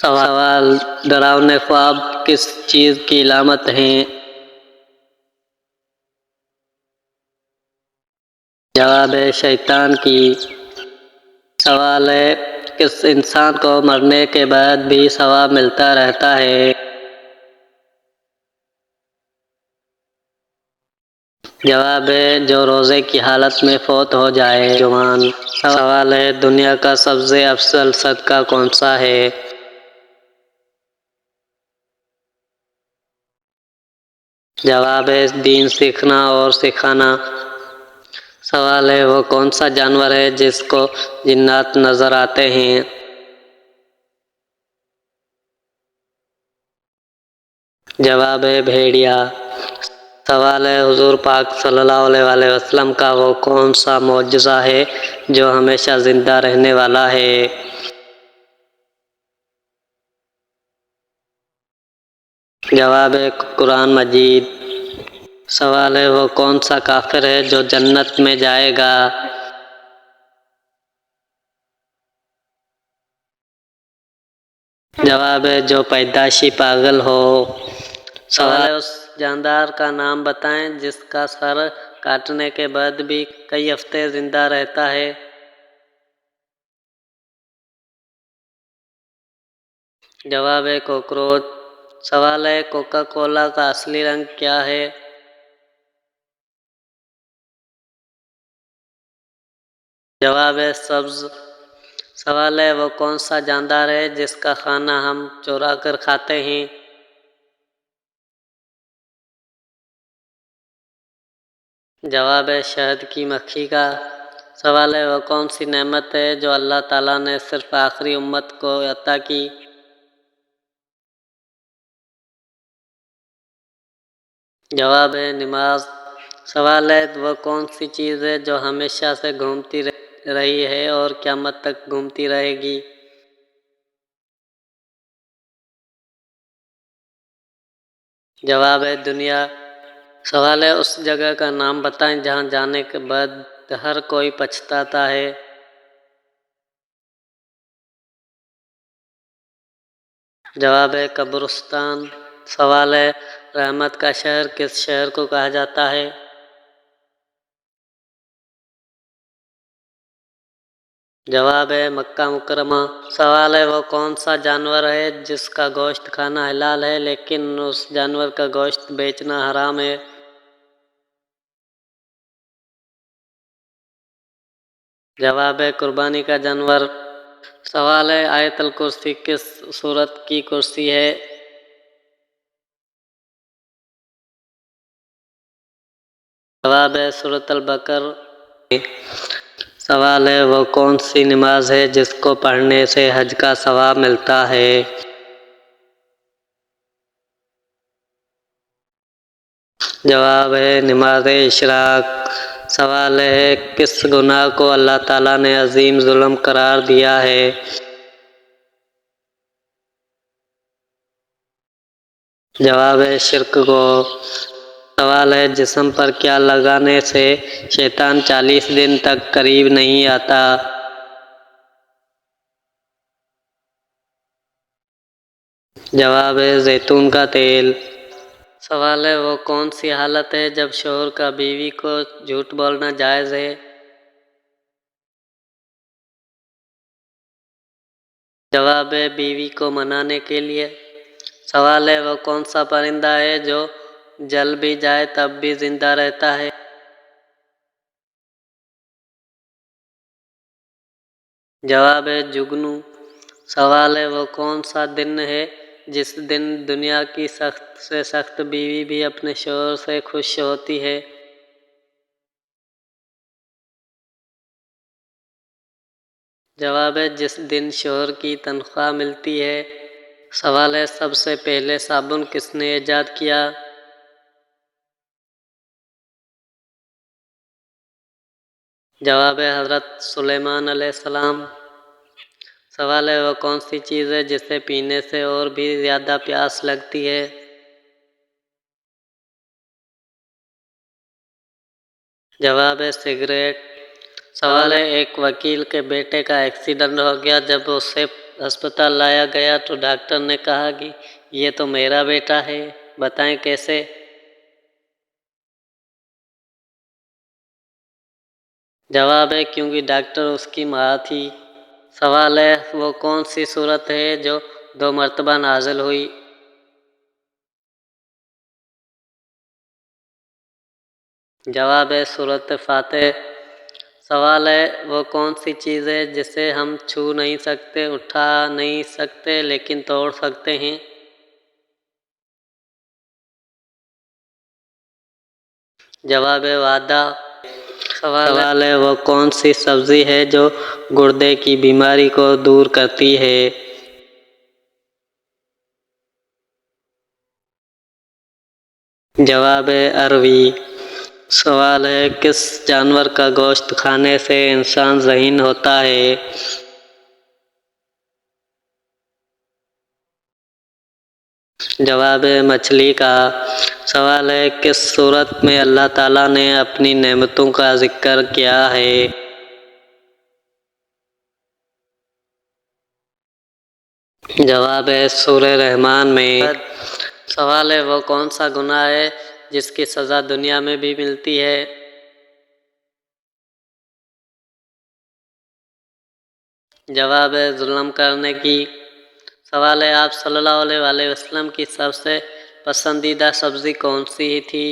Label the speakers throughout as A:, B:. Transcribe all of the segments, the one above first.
A: سوال: ڈراؤنے خواب کس چیز کی علامت ہیں؟ جواب ہے شیطان کی۔ سوال ہے: کس انسان کو مرنے کے بعد بھی ثواب ملتا رہتا ہے؟ جواب ہے جو روزے کی حالت میں فوت ہو جائے۔ جوان۔ سوال ہے: دنیا کا سب سے افضل صدقہ کون سا ہے؟ جواب ہے دین سیکھنا اور سکھانا۔ سوال ہے: وہ کون سا جانور ہے جس کو جنات نظر آتے ہیں؟ جواب ہے بھیڑیا۔ سوال ہے: حضور پاک صلی اللہ علیہ وسلم کا وہ کون سا معجزہ ہے جو ہمیشہ زندہ رہنے والا ہے؟ جواب ہے قرآن مجید۔ سوال ہے: وہ کون سا کافر ہے جو جنت میں جائے گا؟ جواب ہے جو پیدائشی پاگل ہو۔ سوال ہے: اس جاندار کا نام بتائیں جس کا سر کاٹنے کے بعد بھی کئی ہفتے زندہ رہتا ہے۔ جواب ہے کوکروچ۔ سوال ہے: کوکا کولا کا اصلی رنگ کیا ہے؟ جواب ہے سبز۔ سوال ہے: وہ کون سا جاندار ہے جس کا کھانا ہم چورا کر کھاتے ہیں؟ جواب ہے شہد کی مکھی کا۔ سوال ہے: وہ کون سی نعمت ہے جو اللہ تعالیٰ نے صرف آخری امت کو عطا کی؟ جواب ہے نماز۔ سوال ہے: وہ کون سی چیز ہے جو ہمیشہ سے گھومتی رہی ہے اور قیامت تک گھومتی رہے گی؟ جواب ہے دنیا۔ سوال ہے: اس جگہ کا نام بتائیں جہاں جانے کے بعد ہر کوئی پچھتاتا ہے۔ جواب ہے قبرستان۔ سوال ہے: رحمت کا شہر کس شہر کو کہا جاتا ہے؟ جواب ہے مکہ مکرمہ۔ سوال ہے: وہ کون سا جانور ہے جس کا گوشت کھانا حلال ہے لیکن اس جانور کا گوشت بیچنا حرام ہے؟ جواب ہے قربانی کا جانور۔ سوال ہے: آیت الکرسی کس سورت کی کرسی ہے؟ جواب ہے سورۃ البقرہ۔ سوال ہے: وہ کون سی نماز ہے جس کو پڑھنے سے حج کا ثواب ملتا ہے؟ جواب ہے نماز اشراق۔ سوال ہے: کس گناہ کو اللہ تعالیٰ نے عظیم ظلم قرار دیا ہے؟ جواب ہے شرک کو۔ سوال ہے: جسم پر کیا لگانے سے شیطان 40 دن تک قریب نہیں آتا؟ جواب ہے زیتون کا تیل۔ سوال ہے: وہ کون سی حالت ہے جب شوہر کا بیوی کو جھوٹ بولنا جائز ہے؟ جواب ہے بیوی کو منانے کے لیے۔ سوال ہے: وہ کون سا پرندہ ہے جو جل بھی جائے تب بھی زندہ رہتا ہے؟ جواب ہے جگنو۔ سوال ہے: وہ کون سا دن ہے جس دن دنیا کی سخت سے سخت بیوی بھی اپنے شوہر سے خوش ہوتی ہے؟ جواب ہے جس دن شوہر کی تنخواہ ملتی ہے۔ سوال ہے: سب سے پہلے صابن کس نے ایجاد کیا؟ جواب ہے حضرت سلیمان علیہ السلام۔ سوال ہے: وہ کون سی چیز ہے جسے پینے سے اور بھی زیادہ پیاس لگتی ہے؟ جواب ہے سگریٹ۔ سوال ہے: ایک وکیل کے بیٹے کا ایکسیڈنٹ ہو گیا جب اسے اسپتال لایا گیا تو ڈاکٹر نے کہا کہ یہ تو میرا بیٹا ہے، بتائیں کیسے؟ جواب ہے کیونکہ ڈاکٹر اس کی ماں تھی۔ سوال ہے وہ کون سی صورت ہے جو 2 مرتبہ نازل ہوئی؟ جواب ہے سورۃ فاتح۔ سوال ہے وہ کون سی چیز ہے جسے ہم چھو نہیں سکتے، اٹھا نہیں سکتے لیکن توڑ سکتے ہیں؟ جواب ہے وعدہ۔ سوال ہے وہ کون سی سبزی ہے جو گردے کی بیماری کو دور کرتی ہے؟ جواب ہے اروی۔ سوال ہے کس جانور کا گوشت کھانے سے انسان ذہین ہوتا ہے؟ جواب ہے مچھلی کا۔ سوال ہے کس صورت میں اللہ تعالیٰ نے اپنی نعمتوں کا ذکر کیا ہے؟ جواب ہے سورہ رحمان میں۔ سوال ہے وہ کون سا گناہ ہے جس کی سزا دنیا میں بھی ملتی ہے؟ جواب ہے ظلم کرنے کی۔ سوال ہے آپ صلی اللہ علیہ وسلم کی سب سے پسندیدہ سبزی کون سی تھی؟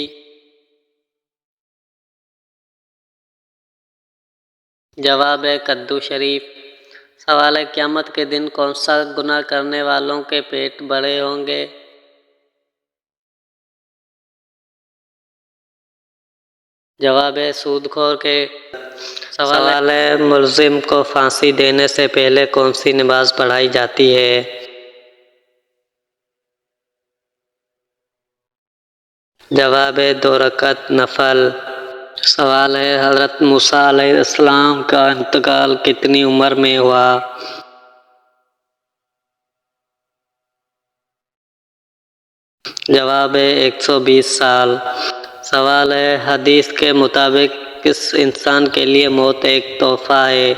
A: جواب ہے کدو شریف۔ سوال ہے قیامت کے دن کون سا گناہ کرنے والوں کے پیٹ بڑے ہوں گے؟ جواب ہے سود خور کے۔ سوال ہے ملزم کو پھانسی دینے سے پہلے کون سی نماز پڑھائی جاتی ہے؟ جواب ہے 2 رکعت نفل۔ سوال ہے حضرت موسیٰ علیہ السلام کا انتقال کتنی عمر میں ہوا؟ جواب ہے 120 سال۔ سوال ہے حدیث کے مطابق کس انسان کے لیے موت ایک تحفہ ہے؟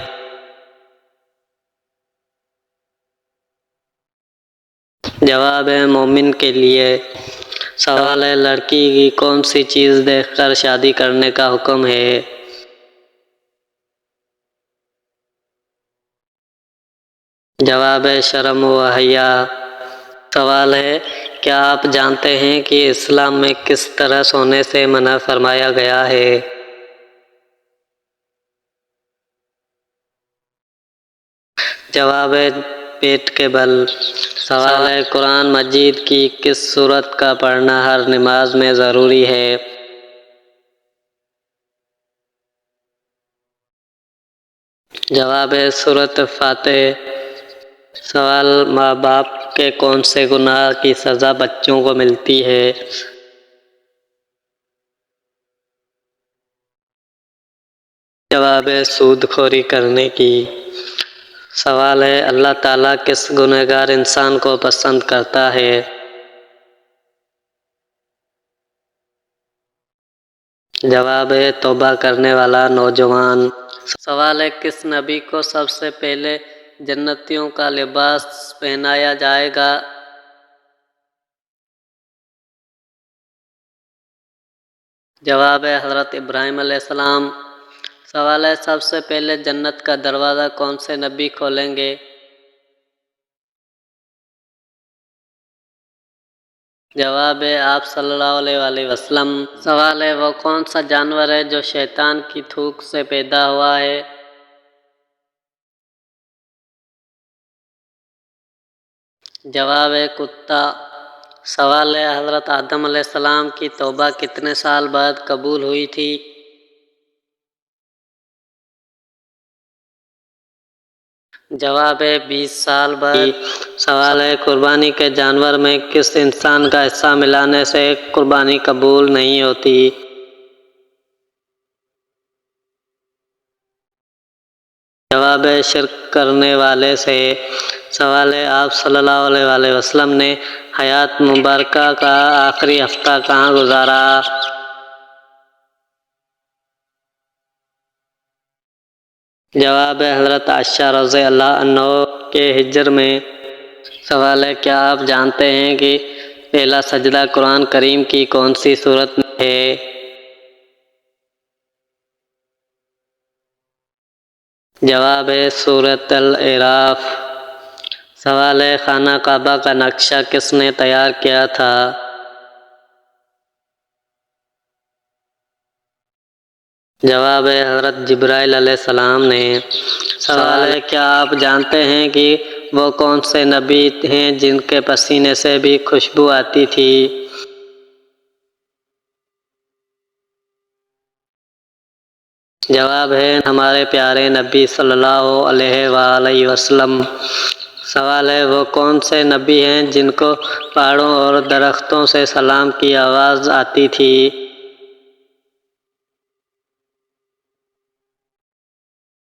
A: جواب ہے مومن کے لیے۔ سوال ہے لڑکی کی کون سی چیز دیکھ کر شادی کرنے کا حکم ہے؟ جواب ہے شرم و حیا۔ سوال ہے کیا آپ جانتے ہیں کہ اسلام میں کس طرح سونے سے منع فرمایا گیا ہے؟ جواب ہے پیٹ کے بل۔ سوال ہے قرآن مجید کی کس سورت کا پڑھنا ہر نماز میں ضروری ہے؟ جواب ہے سورۃ فاتح۔ سوال ماں باپ کے کون سے گناہ کی سزا بچوں کو ملتی ہے؟ جواب ہے سود خوری کرنے کی۔ سوال ہے اللہ تعالیٰ کس گنہگار انسان کو پسند کرتا ہے؟ جواب ہے توبہ کرنے والا نوجوان۔ سوال ہے کس نبی کو سب سے پہلے جنتیوں کا لباس پہنایا جائے گا؟ جواب ہے حضرت ابراہیم علیہ السلام۔ سوال ہے سب سے پہلے جنت کا دروازہ کون سے نبی کھولیں گے؟ جواب ہے آپ صلی اللہ علیہ وسلم۔ سوال ہے وہ کون سا جانور ہے جو شیطان کی تھوک سے پیدا ہوا ہے؟ جواب ہے کتا۔ سوال ہے حضرت آدم علیہ السلام کی توبہ کتنے سال بعد قبول ہوئی تھی؟ جواب ہے 20 سال بعد۔ سوال ہے قربانی کے جانور میں کس انسان کا حصہ ملانے سے قربانی قبول نہیں ہوتی؟ جواب ہے شرک کرنے والے سے۔ سوال ہے آپ صلی اللہ علیہ وسلم نے حیات مبارکہ کا آخری ہفتہ کہاں گزارا؟ جواب ہے حضرت عائشہ رضی اللہ عنہ کے ہجر میں۔ سوال ہے کیا آپ جانتے ہیں کہ پہلا سجدہ قرآن کریم کی کون سی سورت میں ہے؟ جواب ہے سورۃ الاعراف۔ سوال ہے خانہ کعبہ کا نقشہ کس نے تیار کیا تھا؟ جواب ہے حضرت جبرائیل علیہ السلام نے۔ سوال ہے کیا آپ جانتے ہیں کہ وہ کون سے نبی ہیں جن کے پسینے سے بھی خوشبو آتی تھی؟ جواب ہے ہمارے پیارے نبی صلی اللہ علیہ وآلہ وسلم۔ سوال ہے وہ کون سے نبی ہیں جن کو پہاڑوں اور درختوں سے سلام کی آواز آتی تھی؟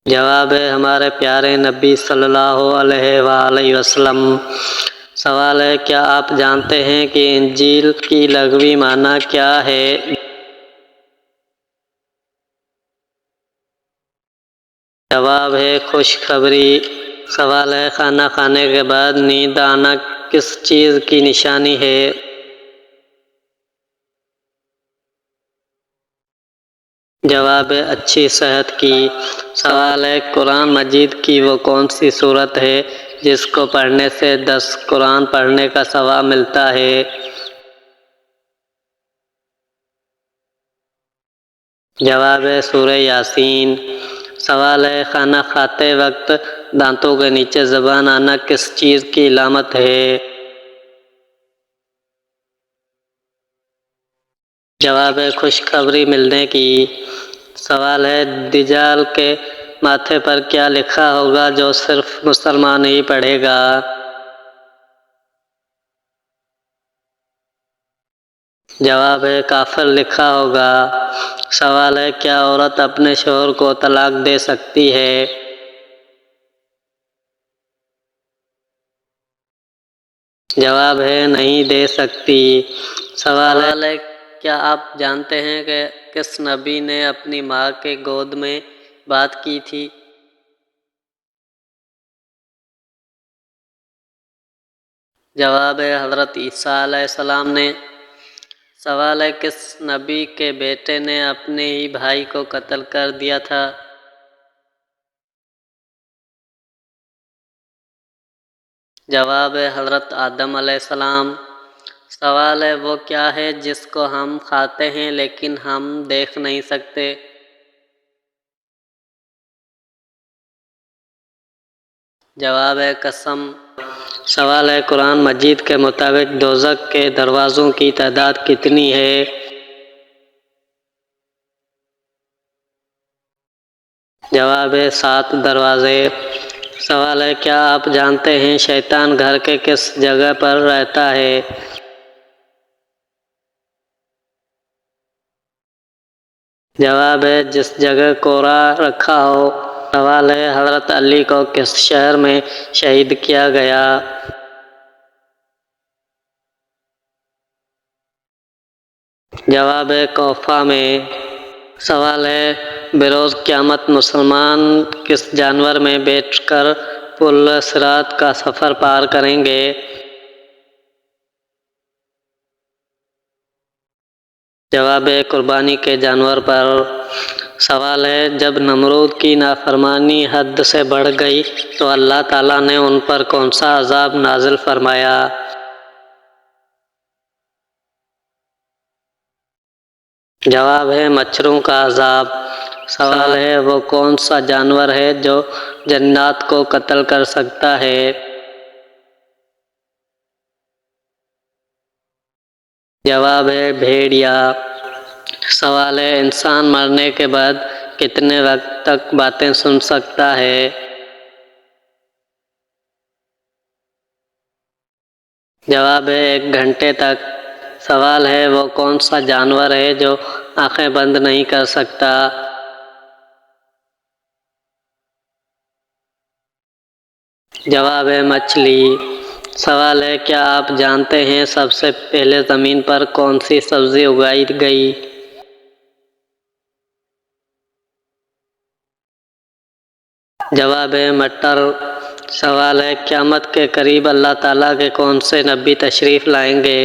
A: جواب ہے ہمارے پیارے نبی صلی اللہ علیہ وآلہ وسلم۔ سوال ہے کیا آپ جانتے ہیں کہ انجیل کی لغوی معنی کیا ہے؟ جواب ہے خوشخبری۔ سوال ہے کھانا کھانے کے بعد نیند آنا کس چیز کی نشانی ہے؟ جواب ہے اچھی صحت کی۔ سوال ہے قرآن مجید کی وہ کون سی سورت ہے جس کو پڑھنے سے 10 قرآن پڑھنے کا ثواب ملتا ہے؟ جواب ہے سورہ یاسین۔ سوال ہے کھانا کھاتے وقت دانتوں کے نیچے زبان آنا کس چیز کی علامت ہے؟ جواب ہے خوشخبری ملنے کی۔ سوال ہے دجال کے ماتھے پر کیا لکھا ہوگا جو صرف مسلمان ہی پڑھے گا؟ جواب ہے کافر لکھا ہوگا۔ سوال ہے کیا عورت اپنے شوہر کو طلاق دے سکتی ہے؟ جواب ہے نہیں دے سکتی۔ سوال ہے کیا آپ جانتے ہیں کہ کس نبی نے اپنی ماں کے گود میں بات کی تھی؟ جواب ہے حضرت عیسیٰ علیہ السلام نے۔ سوال ہے کس نبی کے بیٹے نے اپنے ہی بھائی کو قتل کر دیا تھا؟ جواب ہے حضرت آدم علیہ السلام۔ سوال ہے وہ کیا ہے جس کو ہم کھاتے ہیں لیکن ہم دیکھ نہیں سکتے؟ جواب ہے قسم۔ سوال ہے قرآن مجید کے مطابق دوزخ کے دروازوں کی تعداد کتنی ہے؟ جواب ہے 7 دروازے۔ سوال ہے کیا آپ جانتے ہیں شیطان گھر کے کس جگہ پر رہتا ہے؟ جواب ہے جس جگہ کوڑا رکھا ہو۔ سوال ہے حضرت علی کو کس شہر میں شہید کیا گیا؟ جواب ہے کوفہ میں۔ سوال ہے بروز قیامت مسلمان کس جانور میں بیٹھ کر پل صراط کا سفر پار کریں گے؟ جواب ہے قربانی کے جانور پر۔ سوال ہے جب نمرود کی نافرمانی حد سے بڑھ گئی تو اللہ تعالیٰ نے ان پر کون سا عذاب نازل فرمایا؟ جواب ہے مچھروں کا عذاب۔ سوال ہے وہ کون سا جانور ہے جو جنات کو قتل کر سکتا ہے؟ جواب ہے بھیڑیا۔ سوال ہے انسان مرنے کے بعد کتنے وقت تک باتیں سن سکتا ہے؟ جواب ہے 1 گھنٹے تک۔ سوال ہے وہ کون سا جانور ہے جو آنکھیں بند نہیں کر سکتا؟ جواب ہے مچھلی۔ سوال ہے کیا آپ جانتے ہیں سب سے پہلے زمین پر کون سی سبزی اگائی گئی؟ جواب ہے مٹر۔ سوال ہے قیامت کے قریب اللہ تعالیٰ کے کون سے نبی تشریف لائیں گے؟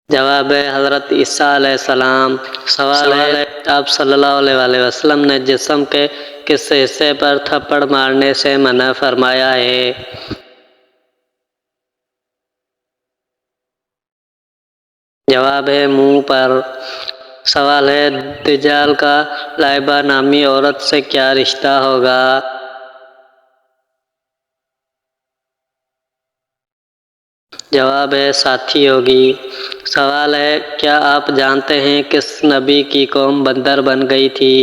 A: جواب ہے حضرت عیسیٰ علیہ السلام۔ سوال ہے آپ صلی اللہ علیہ وسلم نے جسم کے کس حصے پر تھپڑ مارنے سے منع فرمایا ہے؟ جواب ہے منہ پر۔ سوال ہے دجال کا لائبہ نامی عورت سے کیا رشتہ ہوگا؟ جواب ہے ساتھی ہوگی۔ سوال ہے کیا آپ جانتے ہیں کس نبی کی قوم بندر بن گئی تھی؟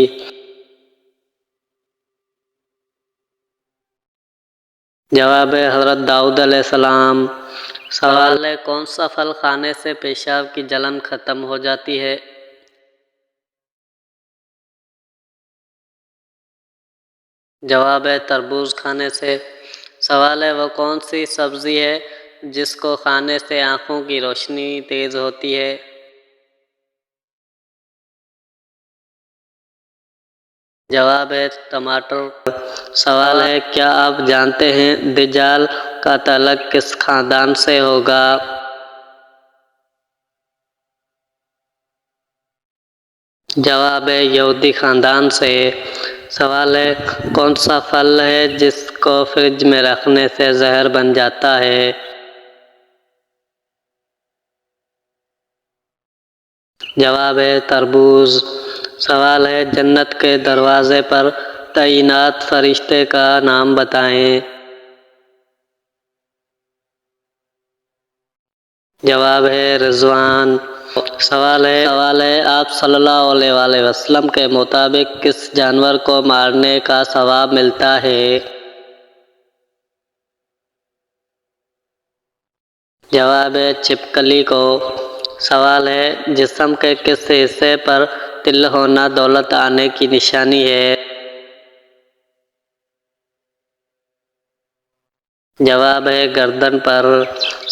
A: جواب ہے حضرت داؤد علیہ السلام۔ سوال ہے کون سا پھل کھانے سے پیشاب کی جلن ختم ہو جاتی ہے؟ جواب ہے تربوز کھانے سے۔ سوال ہے وہ کون سی سبزی ہے جس کو کھانے سے آنکھوں کی روشنی تیز ہوتی ہے؟ جواب ہے ٹماٹر۔ سوال ہے کیا آپ جانتے ہیں دجال کا تعلق کس خاندان سے ہوگا؟ جواب ہے یہودی خاندان سے۔ سوال ہے کون سا پھل ہے جس کو فریج میں رکھنے سے زہر بن جاتا ہے؟ جواب ہے تربوز۔ سوال ہے جنت کے دروازے پر تعینات فرشتے کا نام بتائیں۔ جواب ہے رضوان۔ سوال ہے آپ صلی اللہ علیہ وسلم کے مطابق کس جانور کو مارنے کا ثواب ملتا ہے؟ جواب ہے چھپکلی کو۔ سوال ہے جسم کے کس حصے پر تل ہونا دولت آنے کی نشانی ہے؟ جواب ہے گردن پر۔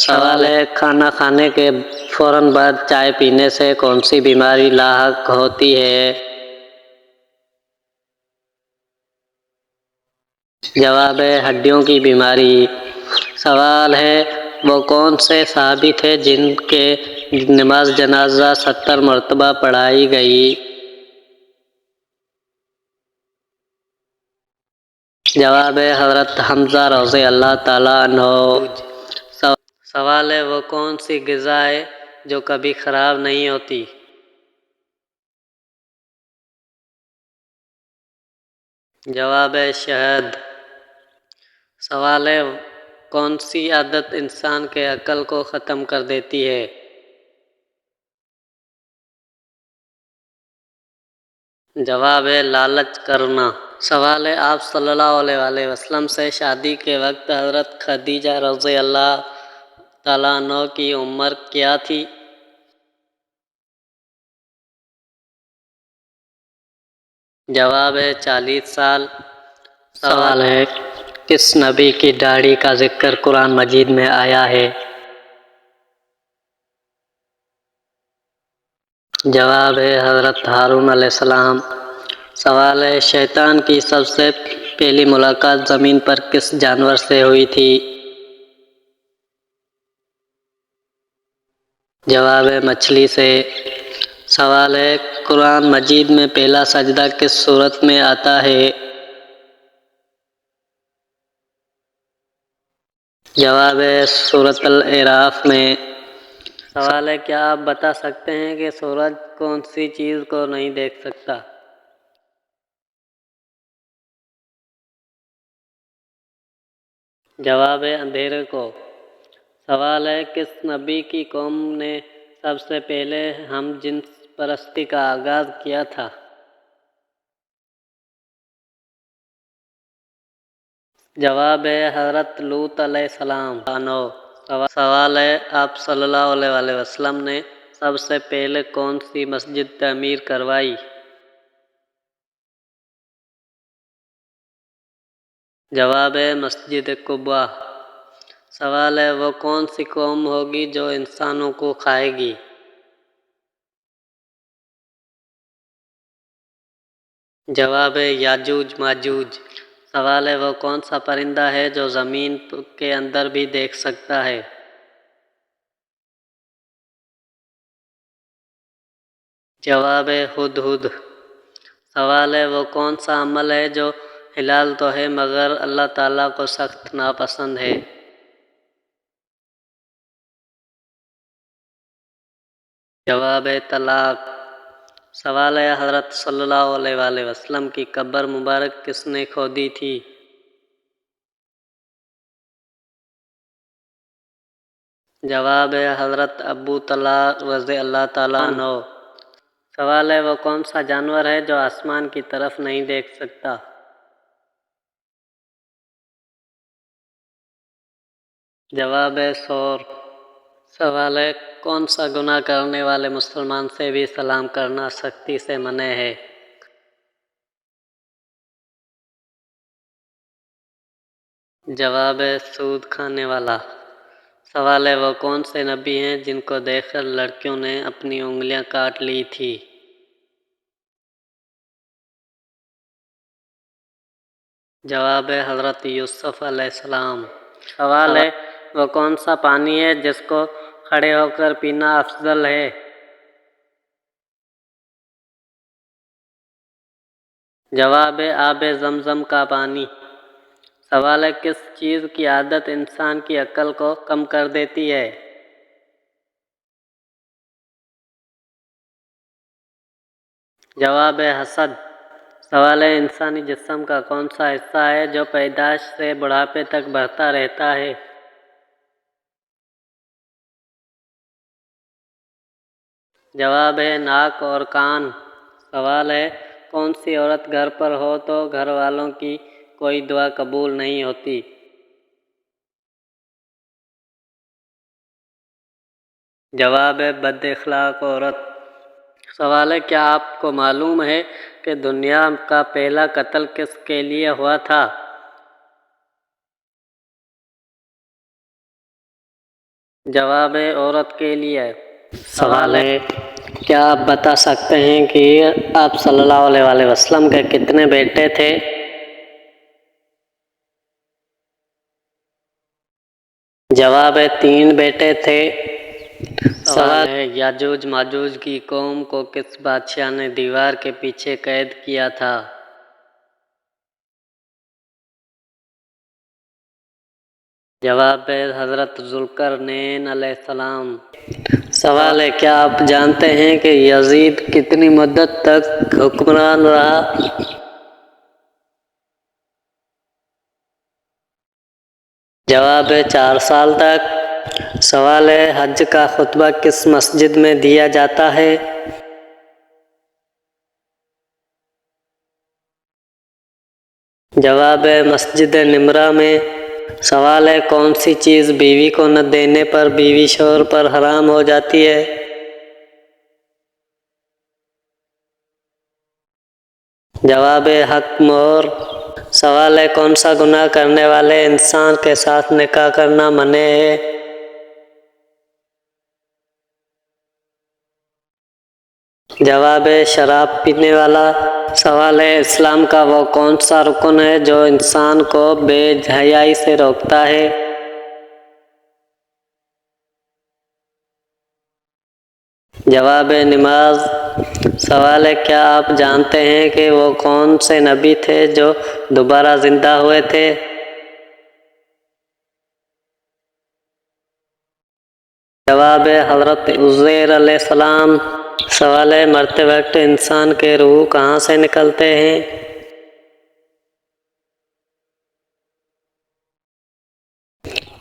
A: سوال ہے کھانا کھانے کے فوراً بعد چائے پینے سے کون سی بیماری لاحق ہوتی ہے؟ جواب ہے ہڈیوں کی بیماری۔ سوال ہے وہ کون سے صحابی تھے جن کے نماز جنازہ 70 مرتبہ پڑھائی گئی؟ جواب ہے حضرت حمزہ رضی اللہ تعالیٰ عنہ۔ سوال ہے وہ کون سی غذا ہے جو کبھی خراب نہیں ہوتی؟ جواب ہے شہد۔ سوال ہے کون سی عادت انسان کے عقل کو ختم کر دیتی ہے؟ جواب ہے لالچ کرنا۔ سوال ہے آپ صلی اللہ علیہ وسلم سے شادی کے وقت حضرت خدیجہ رضی اللہ تعالیٰ عنہ کی عمر کیا تھی؟ جواب ہے 40 سال۔ سوال ہے کس نبی کی داڑھی کا ذکر قرآن مجید میں آیا ہے؟ جواب ہے حضرت ہارون علیہ السلام۔ سوال ہے شیطان کی سب سے پہلی ملاقات زمین پر کس جانور سے ہوئی تھی؟ جواب ہے مچھلی سے۔ سوال ہے قرآن مجید میں پہلا سجدہ کس صورت میں آتا ہے؟ جواب ہے سورۃ الاعراف میں۔ سوال ہے کیا آپ بتا سکتے ہیں کہ سورج کون سی چیز کو نہیں دیکھ سکتا؟ جواب ہے اندھیرے کو۔ سوال ہے کس نبی کی قوم نے سب سے پہلے ہم جنس پرستی کا آغاز کیا تھا؟ جواب ہے حضرت لوط علیہ السلام۔ سوال ہے آپ صلی اللہ علیہ وسلم نے سب سے پہلے کون سی مسجد تعمیر کروائی؟ جواب ہے مسجد قباء۔ سوال ہے وہ کون سی قوم ہوگی جو انسانوں کو کھائے گی؟ جواب ہے یاجوج ماجوج۔ سوال ہے وہ کون سا پرندہ ہے جو زمین کے اندر بھی دیکھ سکتا ہے؟ جواب ہے ہدہد۔ سوال ہے وہ کون سا عمل ہے جو حلال تو ہے مگر اللہ تعالیٰ کو سخت ناپسند ہے؟ جواب ہے طلاق۔ سوال ہے حضرت صلی اللہ علیہ وآلہ وسلم کی قبر مبارک کس نے کھودی تھی؟ جواب ہے حضرت ابو طلحہ رضی اللہ تعالیٰ عنہ۔ سوال ہے وہ کون سا جانور ہے جو آسمان کی طرف نہیں دیکھ سکتا؟ جواب ہے سور۔ سوال ہے کون سا گناہ کرنے والے مسلمان سے بھی سلام کرنا سختی سے منع ہے؟ جواب ہے سود کھانے والا۔ سوال ہے وہ کون سے نبی ہیں جن کو دیکھ کر لڑکیوں نے اپنی انگلیاں کاٹ لی تھی؟ جواب ہے حضرت یوسف علیہ السلام۔ سوال ہے وہ کون سا پانی ہے جس کو کھڑے ہو کر پینا افضل ہے؟ جواب ہے آب زمزم کا پانی۔ سوال ہے کس چیز کی عادت انسان کی عقل کو کم کر دیتی ہے؟ جواب ہے حسد۔ سوال ہے انسانی جسم کا کون سا حصہ ہے جو پیدائش سے بڑھاپے تک بڑھتا رہتا ہے؟ جواب ہے ناک اور کان۔ سوال ہے کون سی عورت گھر پر ہو تو گھر والوں کی کوئی دعا قبول نہیں ہوتی؟ جواب ہے بد اخلاق عورت۔ سوال ہے کیا آپ کو معلوم ہے کہ دنیا کا پہلا قتل کس کے لیے ہوا تھا؟ جواب ہے عورت کے لیے۔ سوال ہے کیا آپ بتا سکتے ہیں کہ آپ صلی اللہ علیہ وآلہ وسلم کے کتنے بیٹے تھے؟ جواب ہے 3 بیٹے تھے۔ سوال ہے یاجوج ماجوج کی قوم کو کس بادشاہ نے دیوار کے پیچھے قید کیا تھا؟ جواب ہے حضرت ذوالقرنین علیہ السلام۔ سوال ہے کیا آپ جانتے ہیں کہ یزید کتنی مدت تک حکمران رہا؟ جواب ہے 4 سال تک۔ سوال ہے حج کا خطبہ کس مسجد میں دیا جاتا ہے؟ جواب ہے مسجد نمرہ میں۔ سوال ہے کون سی چیز بیوی کو نہ دینے پر بیوی شوہر پر حرام ہو جاتی ہے؟ جواب ہے حق مہر۔ سوال ہے کون سا گناہ کرنے والے انسان کے ساتھ نکاح کرنا منع ہے؟ جواب ہے شراب پینے والا۔ سوال ہے اسلام کا وہ کون سا رکن ہے جو انسان کو بے حیائی سے روکتا ہے؟ جواب ہے نماز۔ سوال ہے کیا آپ جانتے ہیں کہ وہ کون سے نبی تھے جو دوبارہ زندہ ہوئے تھے؟ جواب ہے حضرت عزیر علیہ السلام۔ سوال ہے مرتے وقت انسان کے روح کہاں سے نکلتے ہیں؟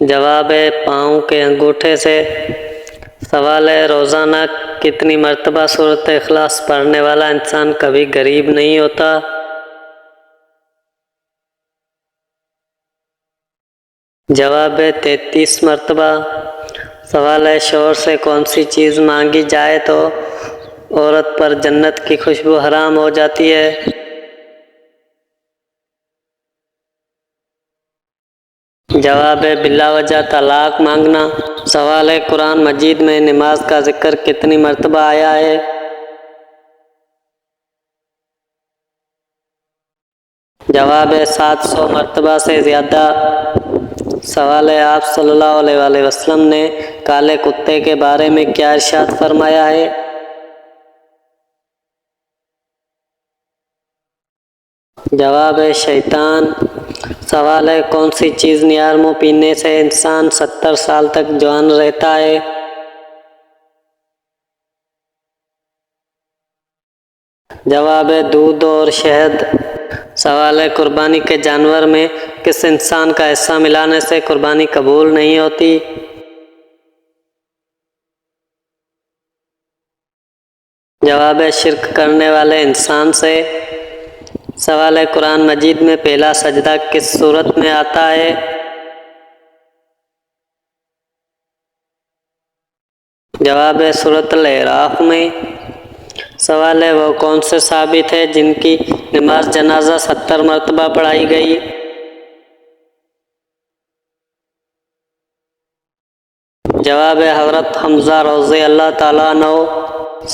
A: جواب ہے پاؤں کے انگوٹھے سے۔ سوال ہے روزانہ کتنی مرتبہ سورۃ اخلاص پڑھنے والا انسان کبھی غریب نہیں ہوتا؟ جواب ہے 33 مرتبہ۔ سوال ہے شوہر سے کون سی چیز مانگی جائے تو عورت پر جنت کی خوشبو حرام ہو جاتی ہے؟ جواب ہے بلا وجہ طلاق مانگنا۔ سوال ہے قرآن مجید میں نماز کا ذکر کتنی مرتبہ آیا ہے؟ جواب ہے 700 مرتبہ سے زیادہ۔ سوال ہے آپ صلی اللہ علیہ وآلہ وسلم نے کالے کتے کے بارے میں کیا ارشاد فرمایا ہے؟ جواب ہے شیطان۔ سوال ہے کون سی چیز نیار منہ پینے سے انسان 70 سال تک جوان رہتا ہے؟ جواب ہے دودھ اور شہد۔ سوال ہے قربانی کے جانور میں کس انسان کا حصہ ملانے سے قربانی قبول نہیں ہوتی؟ جواب ہے شرک کرنے والے انسان سے۔ سوال ہے قرآن مجید میں پہلا سجدہ کس صورت میں آتا ہے؟ جواب ہے سورۃ الاعراف میں۔ سوال ہے وہ کون سے ثابت ہے جن کی نماز جنازہ 70 مرتبہ پڑھائی گئی؟ جواب ہے حضرت حمزہ رضی اللہ تعالیٰ عنہ۔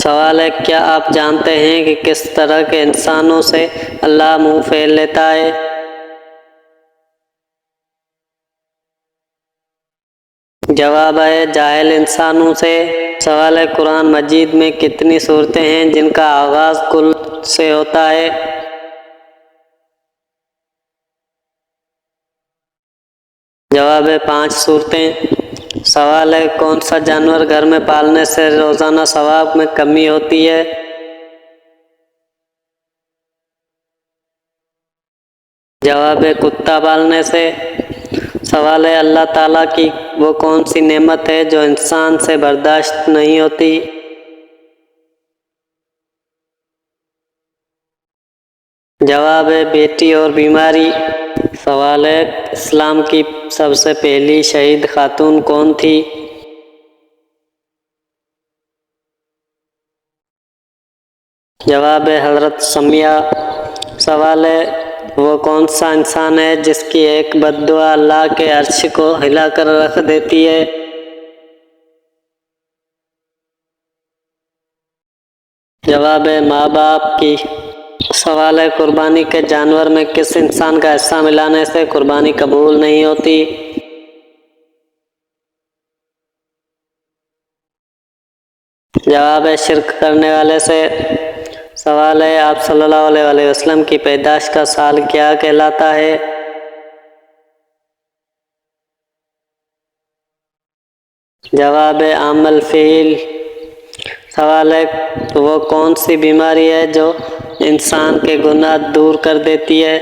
A: سوال ہے کیا آپ جانتے ہیں کہ کس طرح کے انسانوں سے اللہ منہ پھیر لیتا ہے؟ جواب ہے جاہل انسانوں سے۔ سوال ہے قرآن مجید میں کتنی صورتیں ہیں جن کا آغاز کل سے ہوتا ہے؟ جواب ہے 5 صورتیں۔ سوال ہے کون سا جانور گھر میں پالنے سے روزانہ ثواب میں کمی ہوتی ہے؟ جواب ہے کتا پالنے سے۔ سوال ہے اللہ تعالیٰ کی وہ کون سی نعمت ہے جو انسان سے برداشت نہیں ہوتی؟ جواب ہے بیٹی اور بیماری۔ سوال ہے اسلام کی سب سے پہلی شہید خاتون کون تھی؟ جواب ہے حضرت سمیہ۔ سوال ہے وہ کون سا انسان ہے جس کی ایک بد دعا اللہ کے عرش کو ہلا کر رکھ دیتی ہے؟ جواب ہے ماں باپ کی۔ سوال ہے قربانی کے جانور میں کس انسان کا حصہ ملانے سے قربانی قبول نہیں ہوتی؟ جواب ہے شرک کرنے والے سے۔ سوال ہے آپ صلی اللہ علیہ وآلہ وسلم کی پیدائش کا سال کیا کہلاتا ہے؟ جواب ہے عام الفیل۔ سوال ہے وہ کون سی بیماری ہے جو انسان کے گناہ دور کر دیتی ہے؟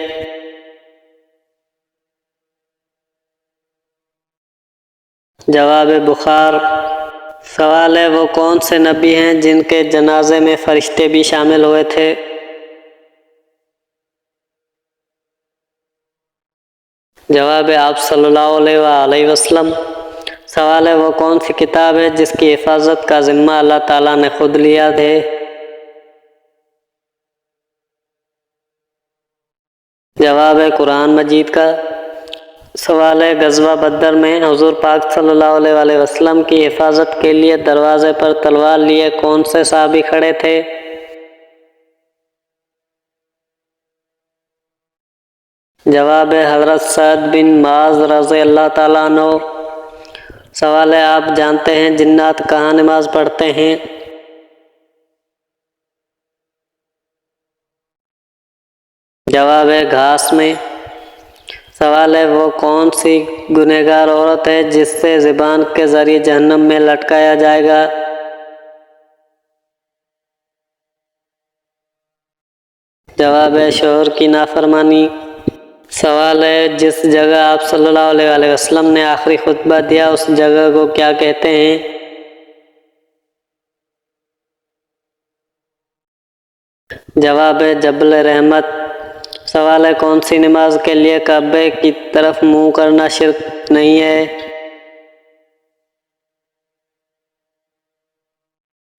A: جواب ہے بخار۔ سوال ہے وہ کون سے نبی ہیں جن کے جنازے میں فرشتے بھی شامل ہوئے تھے؟ جواب ہے آپ صلی اللہ علیہ وآلہ وسلم۔ سوال ہے وہ کون سی کتاب ہے جس کی حفاظت کا ذمہ اللہ تعالیٰ نے خود لیا ہے؟ جواب ہے قرآن مجید کا۔ سوال ہے غزوہ بدر میں حضور پاک صلی اللہ علیہ وآلہ وسلم کی حفاظت کے لیے دروازے پر تلوار لیے کون سے صحابی کھڑے تھے؟ جواب ہے حضرت سعد بن معاذ رضی اللہ تعالیٰ عنہ۔ سوال ہے آپ جانتے ہیں جنات کہاں نماز پڑھتے ہیں؟ جواب ہے گھاس میں۔ سوال ہے وہ کون سی گنہگار عورت ہے جس سے زبان کے ذریعے جہنم میں لٹکایا جائے گا؟ جواب ہے شوہر کی نافرمانی۔ سوال ہے جس جگہ آپ صلی اللہ علیہ وآلہ وسلم نے آخری خطبہ دیا اس جگہ کو کیا کہتے ہیں؟ جواب ہے جبل رحمت۔ سوال ہے کون سی نماز کے لیے کعبے کی طرف منہ کرنا شرک نہیں ہے؟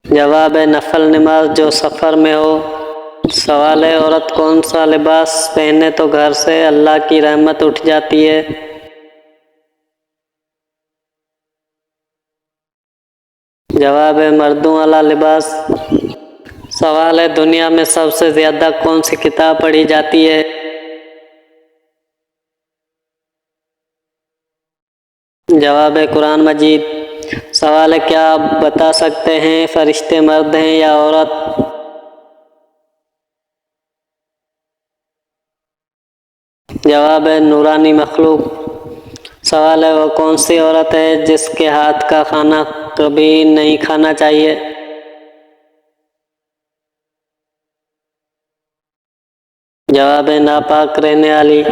A: جواب ہے نفل نماز جو سفر میں ہو۔ سوال ہے عورت کون سا لباس پہنے تو گھر سے اللہ کی رحمت اٹھ جاتی ہے؟ جواب ہے مردوں والا لباس۔ سوال ہے دنیا میں سب سے زیادہ کون سی کتاب پڑھی جاتی ہے؟ جواب قرآن مجید۔ سوال ہے کیا آپ بتا سکتے ہیں فرشتے مرد ہیں یا عورت؟ جواب ہے نورانی مخلوق۔ سوال ہے وہ کون سی عورت ہے جس کے ہاتھ کا کھانا کبھی نہیں کھانا چاہیے؟ جواب ہے ناپاک رہنے والی۔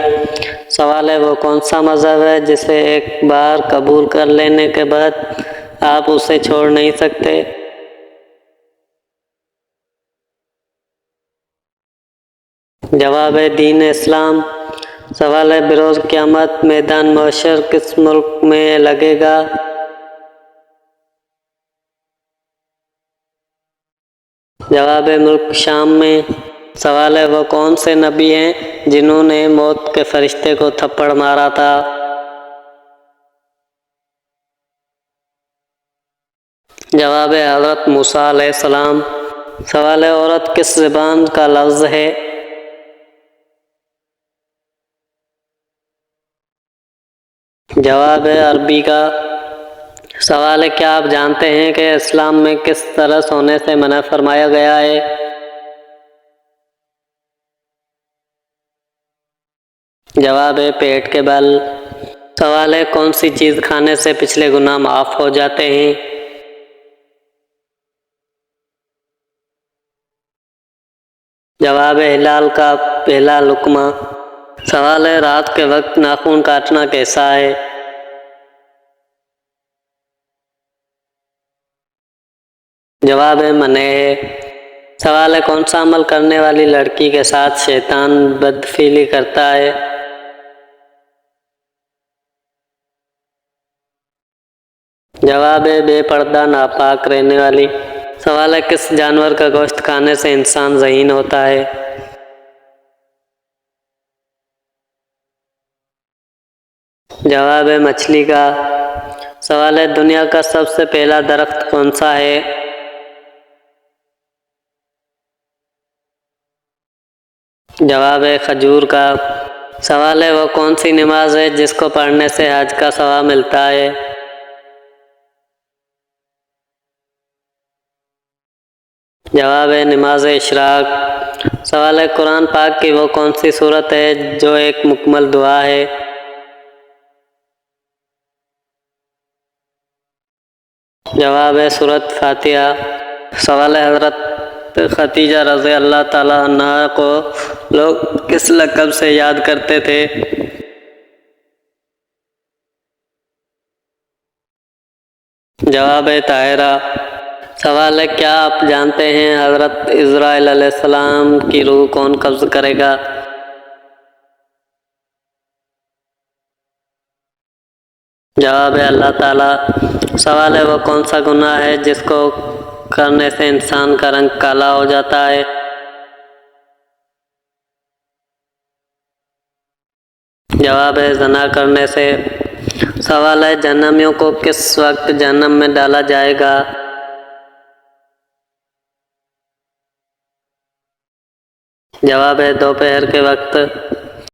A: سوال ہے وہ کون سا مذہب ہے جسے ایک بار قبول کر لینے کے بعد آپ اسے چھوڑ نہیں سکتے؟ جواب ہے دین اسلام۔ سوال ہے بروز قیامت میدان محشر کس ملک میں لگے گا؟ جواب ہے ملک شام میں۔ سوال ہے وہ کون سے نبی ہیں جنہوں نے موت کے فرشتے کو تھپڑ مارا تھا؟ جواب ہے حضرت موسیٰ علیہ السلام۔ سوال ہے عورت کس زبان کا لفظ ہے؟ جواب ہے عربی کا۔ سوال ہے کیا آپ جانتے ہیں کہ اسلام میں کس طرح سونے سے منع فرمایا گیا ہے؟ جواب ہے پیٹ کے بل۔ سوال ہے کون سی چیز کھانے سے پچھلے گناہ معاف ہو جاتے ہیں؟ جواب ہے ہلال کا پہلا لقمہ۔ سوال ہے رات کے وقت ناخن کاٹنا کیسا ہے؟ جواب ہے منع ہے۔ سوال ہے کون سا عمل کرنے والی لڑکی کے ساتھ شیطان بدفعلی کرتا ہے؟ جواب ہے بے پردہ ناپاک رہنے والی۔ سوال ہے کس جانور کا گوشت کھانے سے انسان ذہین ہوتا ہے؟ جواب ہے مچھلی کا۔ سوال ہے دنیا کا سب سے پہلا درخت کون سا ہے؟ جواب ہے کھجور کا۔ سوال ہے وہ کون سی نماز ہے جس کو پڑھنے سے حج کا ثواب ملتا ہے؟ جواب ہے نماز اشراق۔ سوال ہے قرآن پاک کی وہ کون سی سورت ہے جو ایک مکمل دعا ہے؟ جواب ہے سورت فاتحہ۔ سوال ہے حضرت خدیجہ رضی اللہ تعالیٰ عنہا کو لوگ کس لقب سے یاد کرتے تھے؟ جواب ہے طاہرہ۔ سوال ہے کیا آپ جانتے ہیں حضرت اسرائیل علیہ السلام کی روح کون قبض کرے گا؟ جواب ہے اللہ تعالیٰ۔ سوال ہے وہ کون سا گناہ ہے جس کو کرنے سے انسان کا رنگ کالا ہو جاتا ہے؟ جواب ہے زنا کرنے سے۔ سوال ہے جہنمیوں کو کس وقت جہنم میں ڈالا جائے گا؟ جواب ہے دوپہر کے وقت۔